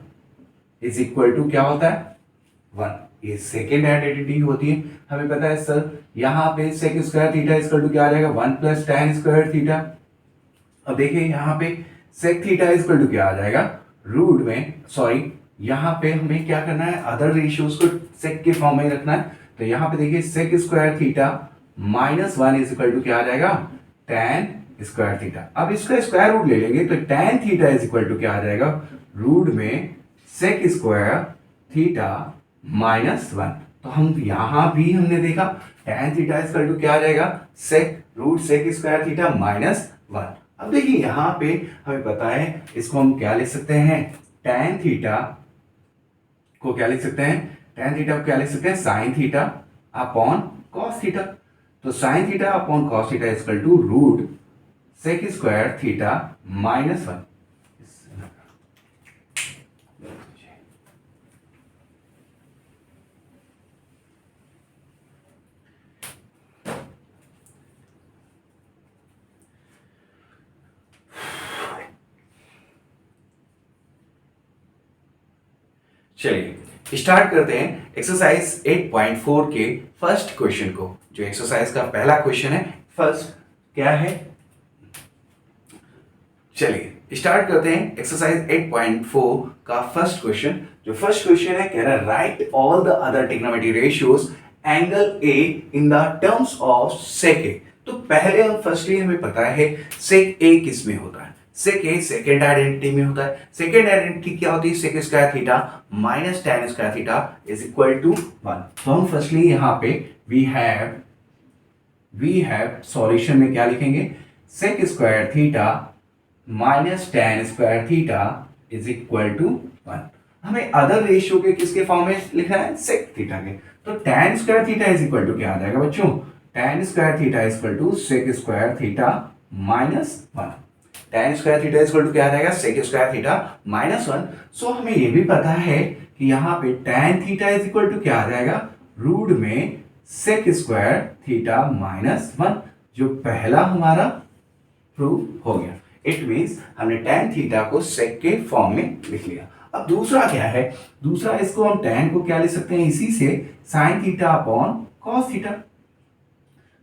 is equal to क्या होता है, 1। ये सेकेंड आइडेंटिटी होती है। हमें पता है सर यहाँ पे sec square theta equal to क्या आ जाएगा, 1 प्लस टेन स्क्वायर थीटा। अब देखिए यहाँ पे सेक थीटा इक्वल टू क्या आ जाएगा, रूट में सॉरी यहाँ पे हमें क्या करना है, अदर रेशियोज को सेक के फॉर्म में रखना है। तो यहाँ पे देखिए sec square theta -1 is equal to क्या आ जाएगा, टेन स्क्वायर थीटा। अब इसका स्क्वायर रूट ले लेंगे तो tan theta is equal to क्या आ जाएगा, रूट में सेक स्क्वायर थीटा -1। तो हम यहां भी हमने देखा tan theta is equal to क्या आ जाएगा, sec root sec square theta -1। अब देखिए यहां पे हमें पता है इसको हम क्या लिख सकते हैं, टेन थीटा को क्या लिख सकते हैं, टेन थीटा को क्या लिख सकते हैं, sine theta upon cos theta. तो sine theta upon cos theta is equal to root sec square theta -1। चलिए स्टार्ट करते हैं एक्सरसाइज 8.4 के फर्स्ट क्वेश्चन को। जो एक्सरसाइज का पहला क्वेश्चन है, फर्स्ट क्या है, चलिए स्टार्ट करते हैं एक्सरसाइज 8.4 का फर्स्ट क्वेश्चन। जो फर्स्ट क्वेश्चन है कह रहा है write all the other trigonometry ratios angle A in the terms of sec A. तो पहले हम फर्स्टली हमें पता है सेक ए किस में होता है, सेक ए सेकेंड आइडेंटिटी में होता है। सेकेंड आइडेंटिटी क्या होती है, sec square theta minus tan square theta is equal to 1। तो हम फर्स्टली यहाँ पे वी हैव सॉल्यूशन में क्या लिखेंगे, sec square theta minus tan square theta is equal to 1। हमें अदर रेशियो के किसके फॉर्म में लिखना है, सेक थीटा के। तो tan square theta is equal to क्या आ जाएगा बच्चों, tan square theta is equal to sec square theta -1। Tan square theta is equal to क्या आ जाएगा, सेक स्क्वायर थीटा -1। सो हमें ये भी पता है कि यहाँ पे tan theta is equal to क्या आ जाएगा, रूट में सेक स्क्वायर थीटा -1, जो पहला हमारा प्रूव हो गया। इट मींस हमने टेन थीटा को सेक के फॉर्म में लिख लिया। अब दूसरा क्या है, दूसरा इसको हम टेन को क्या लिख सकते हैं, इसी से sine theta upon cos theta.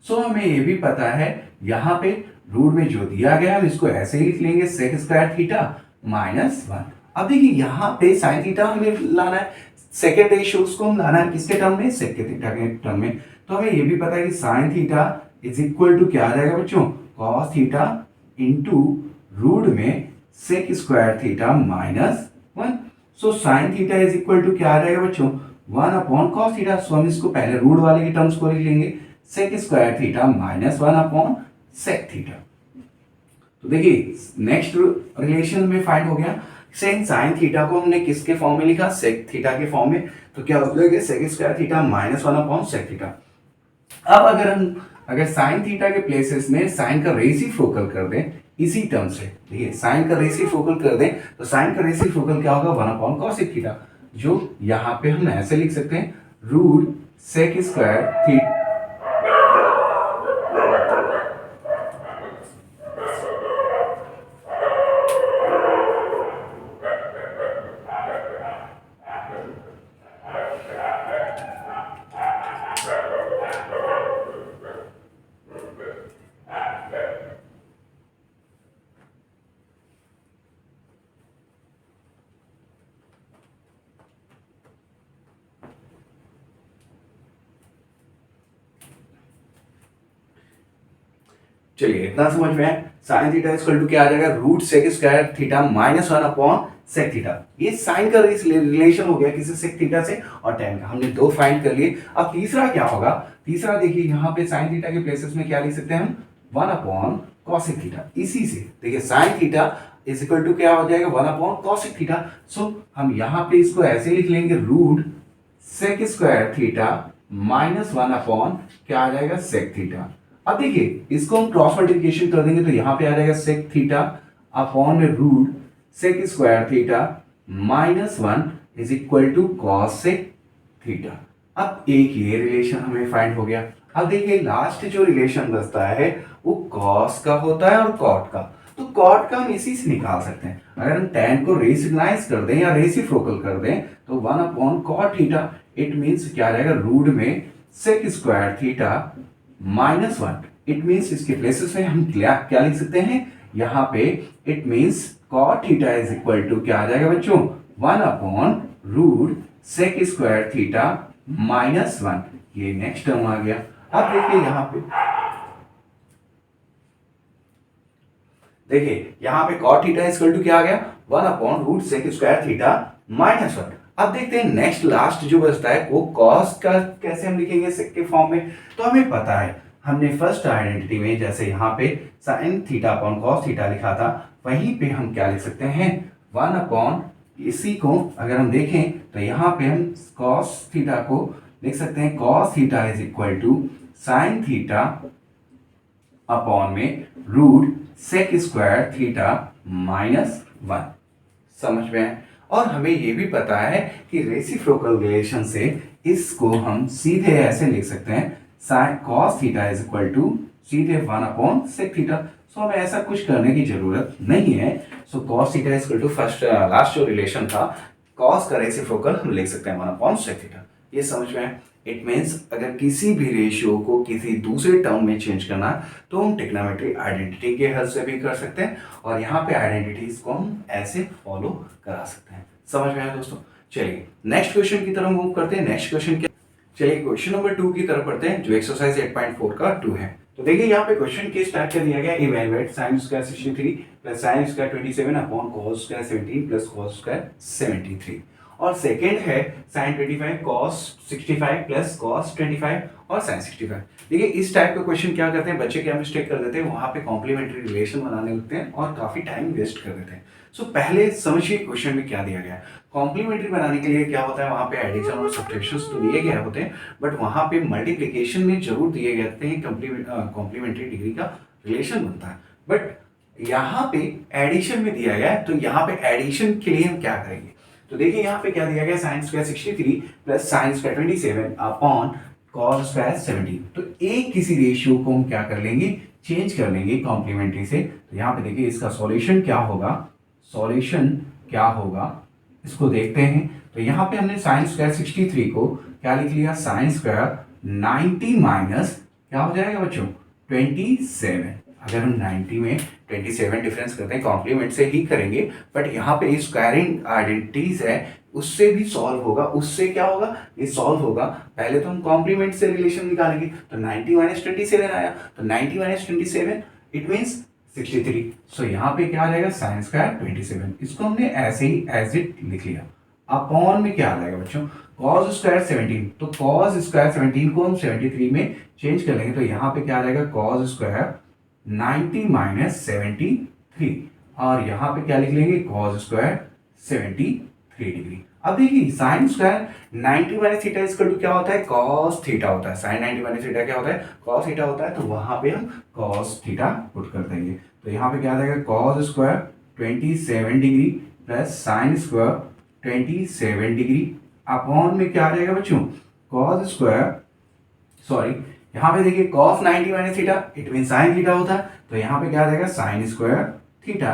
So हमें ये भी पता है यहां पे रूट में जो दिया गया हम इसको ऐसे ही लिख लेंगे, सेक स्क्वायर थीटा -1। अब देखिए यहां पे साइन थीटा हमें लाना है, सेकेंड रेशियोज को हम लाना है किसके टर्म में, सेक के थीटा के टर्म में। तो हमें ये भी पता है कि sine theta is equal to क्या आ जाएगा बच्चों, कॉस थीटा इंटू रूट में sec square theta -1। So sine theta is equal to क्या आ जाएगा बच्चों, 1 अपॉन कॉस थीटा। सो हम इसको पहले रूट वाले के टर्म्स को लिख लेंगे, sec square theta -1 upon sec theta. तो देखिए नेक्स्ट रिलेशन में फाइंड हो गया, सेक साइन थीटा को हमने किसके फॉर्म में लिखा, सेक थीटा के फॉर्म में। तो क्या हो जाएगा, sec square theta -1 upon sec theta. अब अगर साइन थीटा के प्लेसेस में साइन का रेसिप्रोकल कर दें इसी टर्म से, देखिए साइन का रेसिप्रोकल कर दें तो साइन का रेसिप्रोकल क्या होगा, 1 अपॉन कॉसेक थीटा, जो यहाँ पे हम ऐसे लिख सकते हैं रूट सेक स्क्वायर थीटा चलिए इतना समझ में है। साइन थीटा इक्वल टू क्या आ जाएगा, root sec square theta minus 1 upon sec theta. ये साइन का रिलेशन हो गया किसी सेक थीटा से, और टेन का हमने दो फाइंड कर लिए। अब तीसरा क्या होगा, तीसरा देखिए यहाँ पे साइन थीटा के प्लेसेस में क्या लिख सकते हैं हम, 1 अपॉन कॉसेक थीटा। इसी से देखिए sine theta is equal to क्या हो जाएगा, 1 अपॉन कॉसेक थीटा। सो हम यहाँ पे इसको ऐसे लिख लेंगे, root sec square theta minus 1 upon क्या आ जाएगा, सेक थीटा। अब देखिए इसको हम क्रॉस मल्टीप्लिकेशन कर देंगे तो यहाँ पे आ जाएगा सेक थीटा अपॉन में root sec square theta minus 1 is equal to cosec theta. अब एक ये रिलेशन हमें फाइंड हो गया। अब देखिए लास्ट जो रिलेशन बचता है वो कॉस का होता है और कॉट का। तो कॉट का हम इसी से निकाल सकते हैं। अगर हम tan को रेसिग्नाइज कर दें या रेसिप्रोकल कर दें तो 1 upon cot theta, it means क्या आ जाएगा, रूट में sec square theta minus 1। It means इसके प्लेसेस में हम क्या लिख सकते हैं, यहाँ पे it means cot theta is equal to क्या आ जाएगा बच्चों, 1 upon root sec square theta minus 1। ये नेक्स्ट टर्म आ गया। अब देखिए यहाँ पे, देखिए यहाँ पे cot theta is equal to क्या आ गया, 1 upon root sec square theta minus 1। अब देखते हैं नेक्स्ट लास्ट जो बचता है वो कॉस का कैसे हम लिखेंगे सेक के फॉर्म में। तो हमें पता है, हमने फर्स्ट आइडेंटिटी में जैसे यहाँ पे sign theta upon cos theta लिखा था, वहीं पे हम क्या लिख सकते हैं, 1 अपॉन, इसी को अगर हम देखें तो यहाँ पे हम कॉस थीटा को लिख सकते हैं, cos theta is equal to sine theta upon में root sec square theta minus 1। समझ में है। और हमें ये भी पता है कि रेसिप्रोकल रिलेशन से इसको हम सीधे ऐसे लिख सकते हैं, sine cos theta is equal to सीधे 1 अपॉन सेक थीटा। सो हमें ऐसा कुछ करने की जरूरत नहीं है। So cos theta is equal to first last जो रिलेशन था कॉस का रेसिप्रोकल हम लिख सकते हैं 1 अपॉन सेक थीटा। ये समझ में है। इट मीन्स अगर किसी भी रेशियो को किसी दूसरे टर्म में चेंज करना तो हम ट्रिग्नोमेट्री आइडेंटिटी के हेल्प से भी कर सकते हैं, और यहाँ पे आइडेंटिटीज को हम ऐसे फॉलो करा सकते हैं। समझ में आया दोस्तों। चलिए नेक्स्ट क्वेश्चन की तरफ मूव करते हैं। नेक्स्ट क्वेश्चन क्या, चलिए क्वेश्चन नंबर 2 की तरफ पढ़ते हैं, जो एक्सरसाइज 8.4 का 2 है। तो देखिए यहाँ पे क्वेश्चन के स्टार्ट कर दिया गया, evaluate sine square 63 plus sine square 27 upon cos square 17 plus cos square 73। और सेकेंड है साइन 25 कॉस 65 प्लस कॉस 25 और साइन 65। देखिए इस टाइप का क्वेश्चन क्या करते हैं बच्चे, क्या मिस्टेक कर देते हैं, वहां पे कॉम्प्लीमेंट्री रिलेशन बनाने लगते हैं और काफी टाइम वेस्ट कर देते हैं। सो पहले समझिए क्वेश्चन में क्या दिया गया है। कॉम्प्लीमेंट्री बनाने के लिए क्या होता है, वहां पे एडिशन और सब्ट्रैक्शंस तो दिए गए होते हैं, बट वहां पे मल्टीप्लिकेशन में जरूर दिए गए हैं, कॉम्प्लीमेंट्री डिग्री का रिलेशन बनता है। बट यहाँ पे एडिशन में दिया गया है, तो यहाँ पे एडिशन के लिए हम क्या करेंगे, तो देखिए यहाँ पे क्या दिया गया, sine square 63 plus sine square 27 upon cos square 17। तो एक किसी रेशियो को हम क्या कर लेंगे, चेंज कर लेंगे कॉम्प्लीमेंट्री से। तो यहाँ पे देखिए इसका सॉल्यूशन क्या होगा, सॉल्यूशन क्या होगा इसको देखते हैं। तो यहाँ पे हमने साइन स्क्वायर 63 को क्या लिख लिया, साइन स्क्वायर 90 माइनस क्या हो जाएगा बच्चों 27। अगर हम 90 में 27 डिफरेंस करते हैं, कॉम्प्लीमेंट से ही करेंगे, बट यहाँ पे स्क्वायरिंग आइडेंटिटीज है उससे भी सॉल्व होगा। उससे क्या होगा, ये सॉल्व होगा। पहले तो हम कॉम्प्लीमेंट से रिलेशन निकालेंगे, तो 90 माइनस 27 आया, तो 90 माइनस 27 इट मीन्स 63। सो यहाँ पे क्या आ जाएगा, साइन स्क्वायर 27। इसको हमने ऐसे ही एज इट लिख लिया। अपॉन में क्या आ जाएगा बच्चों, कॉस स्क्वायर 17। तो कॉस स्क्वायर 17 को हम 73 में चेंज कर लेंगे, तो यहाँ पे क्या आ जाएगा, कॉस स्क्वायर 90 माइनस 73, और यहाँ पे क्या लिख लेंगे, कॉस स्क्वायर 73 डिग्री। अब देखिए sine square 90 minus theta equal to क्या होता है, कॉस थीटा होता है। साइन 90 माइनस थीटा क्या होता है, कॉस थीटा होता है। तो वहां पे हम कॉस थीटा पुट कर देंगे। तो यहाँ पे क्या आ जाएगा, cos square 27 degree plus sine square 27 degree upon में क्या आ जाएगा बच्चों, कॉस स्क्वायर, सॉरी यहाँ पे देखिए cos 90 minus theta it mean sine theta होता है। तो यहाँ पे क्या आ जाएगा, sign square theta,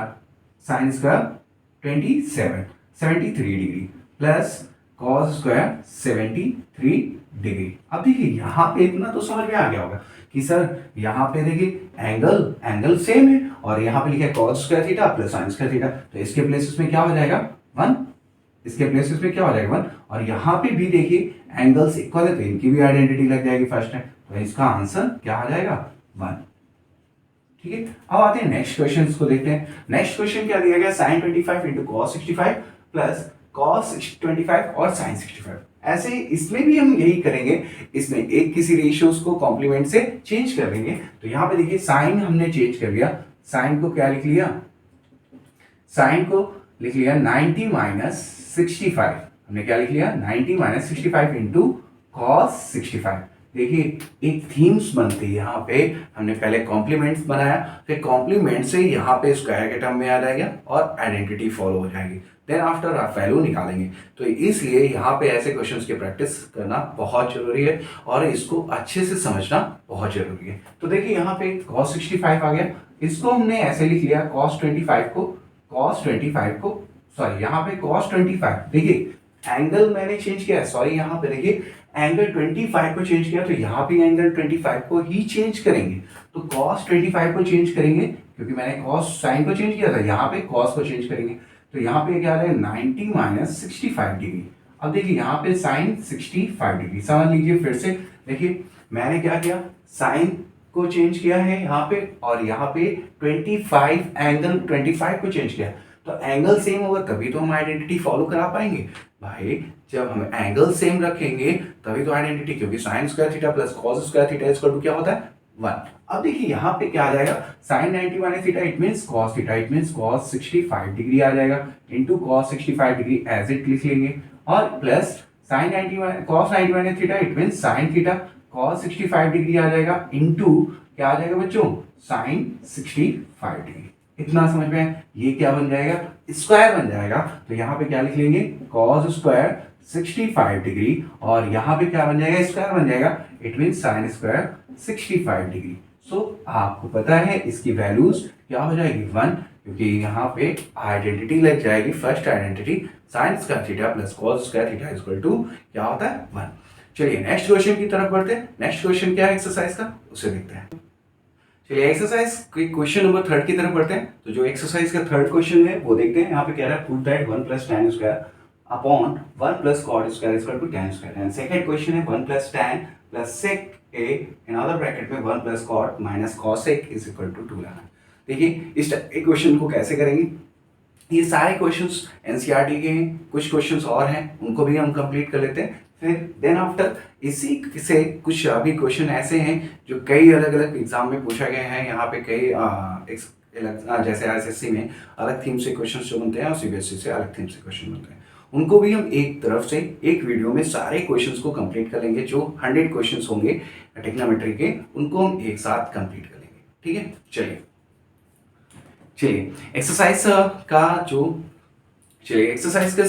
sine square 73 degree plus cos square 73 degree. अब देखिए यहाँ पे इतना तो समझ में आ गया होगा कि सर यहाँ पे देखिए एंगल सेम है, और यहाँ पे लिखा है cos square theta plus sine square theta. तो इसके प्लेसेस में क्या हो जाएगा 1, इसके प्लेसेस में क्या हो जाएगा 1, और यहाँ पे भी देखिए एंगल्स इक्वल है तो इनकी भी आइडेंटिटी लग जाएगी फर्स्ट टाइम। तो इसका आंसर क्या आ जाएगा 1। ठीक है, अब आते हैं नेक्स्ट क्वेश्चन को देखते हैं। नेक्स्ट क्वेश्चन क्या दिया गया, sin 25 into cos 65 plus cos 25 और sin 65। ऐसे इसमें भी हम यही करेंगे, इसमें एक किसी रेशियोज को कॉम्प्लीमेंट से चेंज कर देंगे। तो यहाँ पे देखिए साइन हमने चेंज कर लिया, साइन को क्या लिख लिया, साइन को लिख लिया 90 माइनस 65। हमने क्या लिख लिया 90 माइनस 65 इंटू कॉस 65। देखिए एक थीम्स बनती है, यहाँ पे हमने पहले कॉम्प्लीमेंट्स बनाया, फिर कॉम्प्लीमेंट से यहाँ पे स्क्वायर के टर्म में आ जाएगा और आइडेंटिटी फॉलो हो जाएगी, देन आफ्टर आप वैल्यू निकालेंगे। तो इसलिए यहाँ पे ऐसे क्वेश्चंस की प्रैक्टिस करना बहुत जरूरी है और इसको अच्छे से समझना बहुत जरूरी है। तो देखिए यहाँ पे cos 65 आ गया, इसको हमने ऐसे लिख लिया cos 25 को सॉरी यहाँ पे cos 25, देखिए एंगल मैंने चेंज किया है, सॉरी यहाँ पे देखिए एंगल 25 को चेंज किया, तो यहाँ पे एंगल 25 को ही चेंज करेंगे। तो cos 25 को चेंज करेंगे क्योंकि मैंने cos साइन को चेंज किया था, यहाँ पे cos को चेंज करेंगे। तो यहाँ पे क्या आ रहा है 90 माइनस 65 डिग्री। अब देखिए यहाँ पे साइन 65 डिग्री, समझ लीजिए फिर से। देखिए मैंने क्या किया, साइन को चेंज किया है यहाँ पे और यहाँ पे 25 एंगल 25 को चेंज किया। तो एंगल सेम होगा तभी तो हम आइडेंटिटी फॉलो करा पाएंगे भाई, जब हम एंगल सेम रखेंगे तभी तो आइडेंटिटी, क्योंकि sine square theta plus cos square theta equal to क्या होता है 1। अब देखिए यहाँ पे क्या आ जाएगा, sine 90 minus theta it means cos theta, it means cos 65 degree आ जाएगा into cos 65 degree as it लिख लेंगे, और plus sine 90 cos 90 minus theta it means sine theta cos 65 degree आ जाएगा इनटू क्या आ जाएगा बच्चों साइन 65 डिग्री। इतना समझ में है, ये क्या बन जाएगा स्क्वायर बन जाएगा। तो यहाँ पे क्या लिख लेंगे कॉस स्क्वायर 65 डिग्री और यहाँ पे क्या बन जाएगा स्क्वायर बन जाएगा, it mean sine square 65 degree. So आपको पता है इसकी वैल्यूज क्या हो जाएगी 1, क्योंकि यहाँ पे आइडेंटिटी लग जाएगी, first identity sine square theta plus cos square theta equal to क्या होता है 1। चलिए नेक्स्ट क्वेश्चन की तरफ बढ़ते हैं। नेक्स्ट क्वेश्चन क्या है एक्सरसाइज का, उसे देखते हैं। चलिए एक्सरसाइज क्वेश्चन नंबर 3 की तरफ बढ़ते हैं। तो जो एक्सरसाइज का थर्ड क्वेश्चन है वो देखते हैं। यहाँ पे कह रहा है prove that 1 plus tan square upon 1 plus cot square equal to tan square, and second question है 1 plus tan plus sec a in other bracket में 1 plus cot minus cos sec is equal to 2 लाना। देखिए इस question को कैसे करेंगे, ये सारे क्वेश्चंस एनसीईआरटी के हैं, कुछ क्वेश्चंस और हैं उनको भी हम कंप्लीट कर लेते हैं। फिर देन आफ्टर इसी से कुछ अभी क्वेश्चन ऐसे हैं जो कई अलग अलग एग्जाम में पूछा गया है। यहाँ पे कई जैसे एसएससी में अलग थीम से क्वेश्चंस जो बनते हैं और सीबीएसई से अलग थीम से क्वेश्चन बनते हैं, उनको भी हम एक तरफ से एक वीडियो में सारे क्वेश्चंस को कंप्लीट कर लेंगे। जो 100 क्वेश्चंस होंगे टेक्नोमेट्री के उनको हम एक साथ कंप्लीट कर लेंगे, ठीक है। चलिए एक्सरसाइज का जो एक्सरसाइज का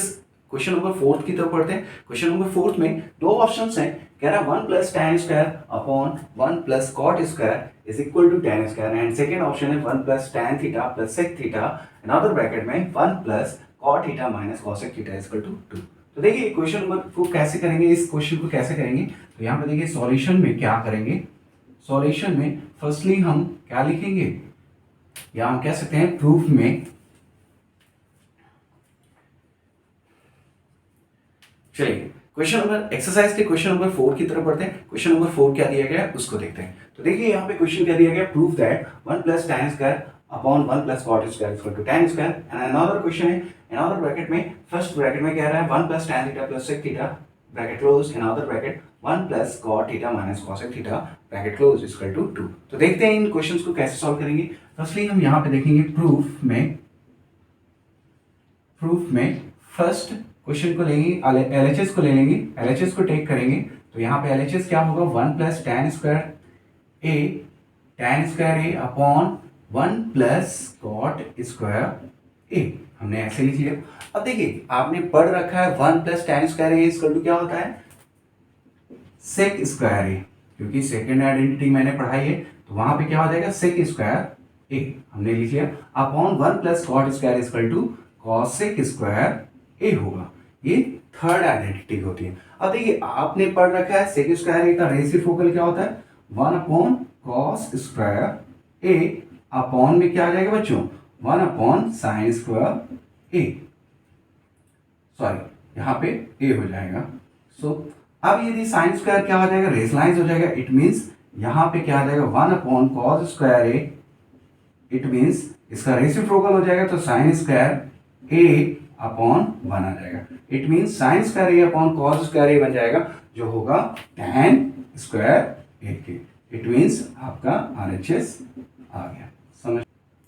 क्वेश्चन नंबर 4 की तरफ पढ़ते हैं। क्वेश्चन नंबर 4 में दो ऑप्शंस हैं, कह रहा है 1 plus tan square upon 1 plus cot square is equal to tan square, and second option है 1 plus tan theta plus sec theta another bracket में 1 plus cot theta minus cos sec theta is equal to 2। तो देखिए question number को कैसे करेंगे, इस question को कैसे करेंगे। तो यहाँ पे देखिए सॉल्यूशन में क्या करेंगे, सॉल्यूशन में फर्स्टली हम क्या लिखेंगे, या हम कह सकते हैं प्रूफ में। चलिए क्वेश्चन नंबर एक्सरसाइज के क्वेश्चन नंबर 4 की तरफ बढ़ते हैं। क्वेश्चन नंबर 4 क्या दिया गया है उसको देखते हैं। तो देखिए यहाँ पे क्वेश्चन क्या दिया गया, proof that 1 plus tan square upon 1 plus cot square equal to tan square, and another question है अनदर ब्रैकेट में, फर्स्ट ब्रैकेट में कह रहा है 1 plus tan theta plus sec theta bracket close, another bracket 1 plus cot theta minus cos sec theta bracket close equal to 2। तो देखते हैं इन questions को कैसे सॉल्व करेंगे। फर्स्टली हम यहाँ पे देखेंगे प्रूफ में फर्स्ट क्वेश्चन को लेंगे, LHS को ले लेंगे, LHS को टेक करेंगे। तो यहाँ पे LHS क्या होगा 1 plus tan square a upon 1 plus cot square a, हमने ऐसे लिख लिया। अब देखिए आपने पढ़ रखा है 1 plus tan square a equal to क्या होता है sec स्क्वायर a, क्योंकि सेकेंड आइडेंटिटी मैंने पढ़ाई है तो वहां पे क्या हो जाएगा sec स्क्वायर a हमने लिख लिया, upon 1 plus cot square equal to cos sec square A होगा। ये थर्ड आइडेंटिटी होती है। अब देखिए आपने पढ़ रखा है सेक स्क्वायर ए का रेसिप्रोकल क्या होता है 1 upon cos square A, upon में क्या आ जाएगा बच्चों 1 अपॉन साइन स्क्वायर ए, सॉरी यहाँ पे ए हो जाएगा। सो अब यदि साइन स्क्वायर क्या हो जाएगा रेशनलाइज हो जाएगा, इट मीन्स यहाँ पे क्या आ जाएगा 1 upon cos square A it means इसका रेसिप्रोकल हो जाएगा तो साइन स्क्वायर ए अपॉन 1 आ जाएगा। It means sine square A upon cos square A बन जाएगा जो होगा tan स्क्वायर ए के। इट मीन्स आपका RHS आ गया। समझ।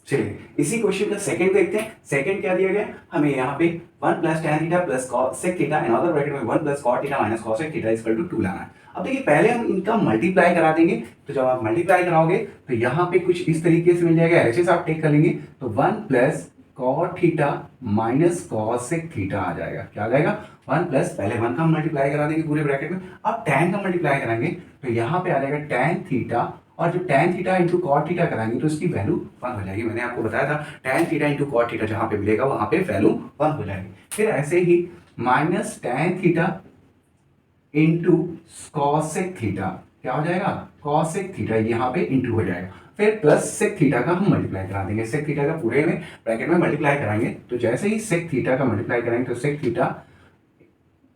चलिए इसी क्वेश्चन का सेकंड देखते हैं। सेकंड क्या दिया गया हमें यहाँ पे 1 plus tan theta plus sec theta and other bracket में 1 plus cot theta minus cosec theta equal to 2 लाना है। अब देखिए पहले हम इनका मल्टीप्लाई करा देंगे, तो जब आप मल्टीप्लाई कराओगे तो यहाँ पे कुछ इस तरीके से मिल जाएगा। RHS आप टेक कर लेंगे तो 1 plus cot theta minus cosec theta आ जाएगा। क्या आ जाएगा 1 प्लस, पहले 1 का मल्टीप्लाई करा देंगे पूरे ब्रैकेट में, अब tan का मल्टीप्लाई कराएंगे तो यहाँ पे आ जाएगा tan थीटा, और जो tan theta into cot theta कराएंगे तो इसकी वैल्यू 1 हो जाएगी। मैंने आपको बताया था tan theta into cot theta जहाँ पे मिलेगा वहाँ पे वैल्यू 1 हो जाएगी। फिर ऐसे ही minus tan theta into cosec theta क्या हो जाएगा कॉसेक थीटा, यहाँ पे इंटू हो जाएगा। फिर प्लस सेक थीटा का हम मल्टीप्लाई करा देंगे, सेक थीटा का पूरे में ब्रैकेट में मल्टीप्लाई कराएंगे तो जैसे ही सेक थीटा का मल्टीप्लाई करेंगे तो सेक थीटा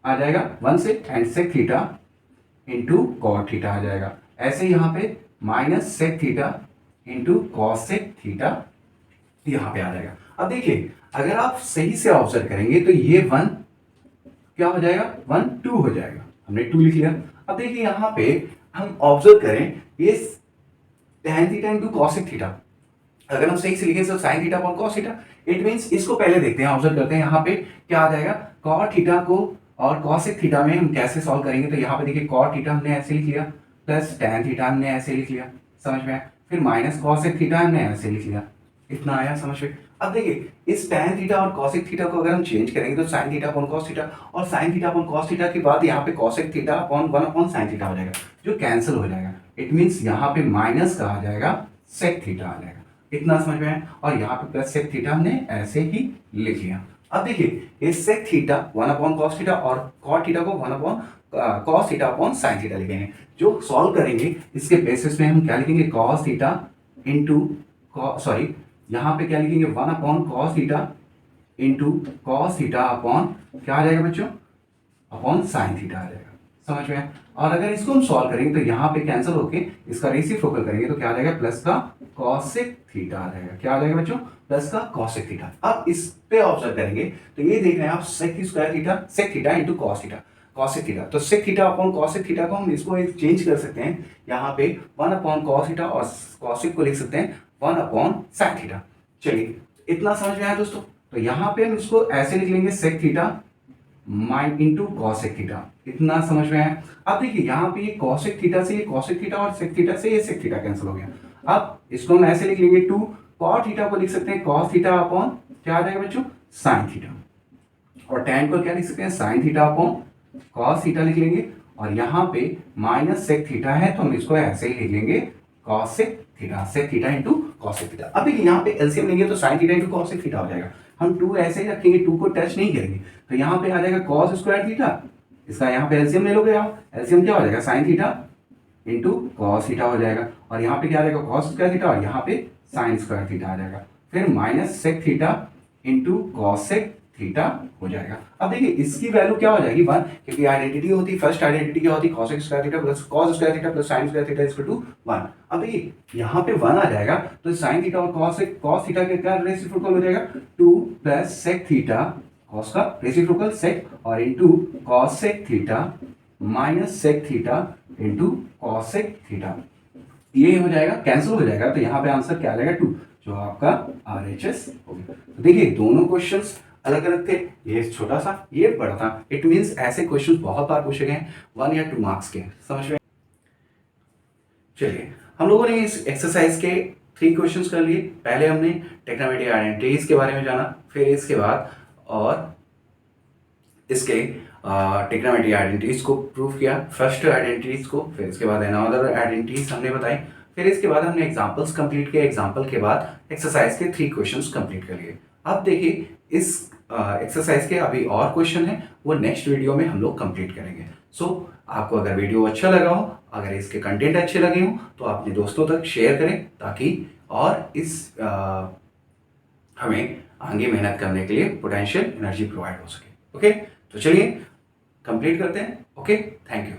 आ जाएगा 1 से and sec theta into cot theta आ जाएगा। ऐसे यहाँ पे minus sec theta into cosec theta यहाँ पे आ जाएगा। अब देखिए अगर आप सही से ऑब्जर्व करेंगे तो ये 1 क्या हो जाएगा 1 2 हो जाएगा, हमने 2 लिख लिया। अब देखिए यहाँ पे हम ऑब्जर्व करें ये tan theta into cosec theta, अगर हम सही से लिखें तो sine theta upon cos theta. It means इसको पहले देखते हैं, ऑब्जर्व करते हैं यहाँ पे क्या आ जाएगा कॉट थीटा को और कॉसेक थीटा में हम कैसे सॉल्व करेंगे। तो यहाँ पे देखिए कॉट थीटा हमने ऐसे लिख लिया प्लस tan थीटा हमने ऐसे लिख लिया, समझ में आया। फिर माइनस कॉसेक थीटा हमने ऐसे लिख लिया, इतना आया समझ में। अब देखिए इस tan थीटा और कॉसेक थीटा को अगर हम चेंज करेंगे तो sine theta upon cos theta, और sine theta upon cos theta के बाद यहाँ पे cosec theta upon 1 upon sine theta हो जाएगा जो कैंसिल हो जाएगा। इट मींस यहाँ पे माइनस का आ जाएगा सेक थीटा आ जाएगा, इतना समझ में आया। और यहाँ पे प्लस सेक थीटा हमने ऐसे ही लिख लिया। अब देखिए ये sec theta 1 upon cos theta और कॉट थीटा को 1 upon cos theta upon sine theta लिखेंगे। जो सॉल्व करेंगे इसके बेसिस में हम क्या लिखेंगे कॉस थीटा इंटू सॉरी यहाँ पे क्या लिखेंगे 1 upon cos theta into cos theta upon क्या आ जाएगा बच्चों अपॉन साइन थीटा आ जाएगा, समझ में। और अगर इसको हम सॉल्व करेंगे तो यहाँ पे कैंसिल होके इसका रेसिप्रोकल करेंगे तो क्या आ जाएगा प्लस का कॉसेक थीटा आ जाएगा। क्या आ जाएगा बच्चों प्लस का कॉसेक थीटा। अब इस पे ऑब्जर्व करेंगे तो ये देख रहे हैं आप sec square theta sec theta into cos theta cosec theta, तो sec theta upon cosec theta को हम इसको चेंज कर सकते हैं। यहाँ पे 1 अपॉन कॉस थीटा और कॉसेक को लिख सकते हैं 1 अपॉन साइन थीटा। चलिए इतना समझ में आया दोस्तों। तो यहाँ पे हम इसको ऐसे लिख लेंगे sec theta mine into cosec theta, इतना समझ में आया। अब देखिए यहाँ पे ये कॉसेक थीटा से ये कॉसेक थीटा और सेक थीटा से ये सेक थीटा कैंसिल हो गया। अब इसको हम ऐसे लिख लेंगे 2 कॉट थीटा को लिख सकते हैं कॉस थीटा अपॉन क्या आ जाएगा बच्चों साइन थीटा, और tan को क्या लिख सकते हैं sine theta upon cos theta लिख लेंगे। और यहाँ पे माइनस सेक थीटा है तो हम इसको ऐसे ही लिख लेंगे cosec theta sec theta into cosec theta. अब देखिए यहाँ पे एलसीएम लेंगे तो sine theta into cosec theta हो जाएगा। हम 2 ऐसे ही रखेंगे, 2 को टच नहीं करेंगे तो यहाँ पे आ जाएगा कॉस स्क्वायर थीटा, इसका यहाँ पे एलसीएम ले लोगे आप, एलसीएम क्या हो जाएगा sine theta into cos theta हो जाएगा। और यहाँ पे क्या आ जाएगा कॉस स्क्वायर थीटा और यहाँ पे साइन स्क्वायर थीटा आ जाएगा। फिर minus sec theta into cosec theta हो जाएगा। अब देखिए इसकी वैल्यू क्या हो जाएगी 1, क्योंकि आइडेंटिटी होती है, फर्स्ट आइडेंटिटी क्या होती है cosec square theta plus cos square theta plus sine square theta equal to 1। अब देखिए यहाँ पे 1 आ जाएगा तो साइन थीटा और कॉस थीटा के क्या रेसिप्रोकल हो जाएगा 2 प्लस सेक थीटा कॉस का रेसिप्रोकल सेक और into cosec theta minus sec theta into cosec theta, ये हो जाएगा कैंसिल हो जाएगा। तो यहाँ पे आंसर क्या आ जाएगा 2 जो आपका RHS हो गया। तो देखिए दोनों क्वेश्चंस अलग अलग थे, ये छोटा सा ये बड़ा था। इट मींस ऐसे क्वेश्चंस बहुत बार पूछे गए हैं 1 या 2 मार्क्स के, समझ में। चलिए हम लोगों ने इस एक्सरसाइज के 3 क्वेश्चंस कर लिए। पहले हमने टेक्नोमेटिक आइडेंटिटीज के बारे में जाना, फिर इसके बाद और इसके टेक्नोमेटिक आइडेंटिटीज को प्रूव किया, फर्स्ट आइडेंटिटीज को, फिर इसके बाद अनदर आइडेंटिटीज हमने बताई, फिर इसके बाद हमने एग्जांपल्स कंप्लीट किए, एग्जांपल के बाद एक्सरसाइज के 3 क्वेश्चंस कंप्लीट कर लिए। अब देखिए इस एक्सरसाइज के अभी और क्वेश्चन है वो नेक्स्ट वीडियो में हम लोग कंप्लीट करेंगे। सो आपको अगर वीडियो अच्छा लगा हो, अगर इसके कंटेंट अच्छे लगे हो तो अपने दोस्तों तक शेयर करें ताकि और इस हमें आगे मेहनत करने के लिए पोटेंशियल एनर्जी प्रोवाइड हो सके। ओके तो चलिए कंप्लीट करते हैं। Okay thank you.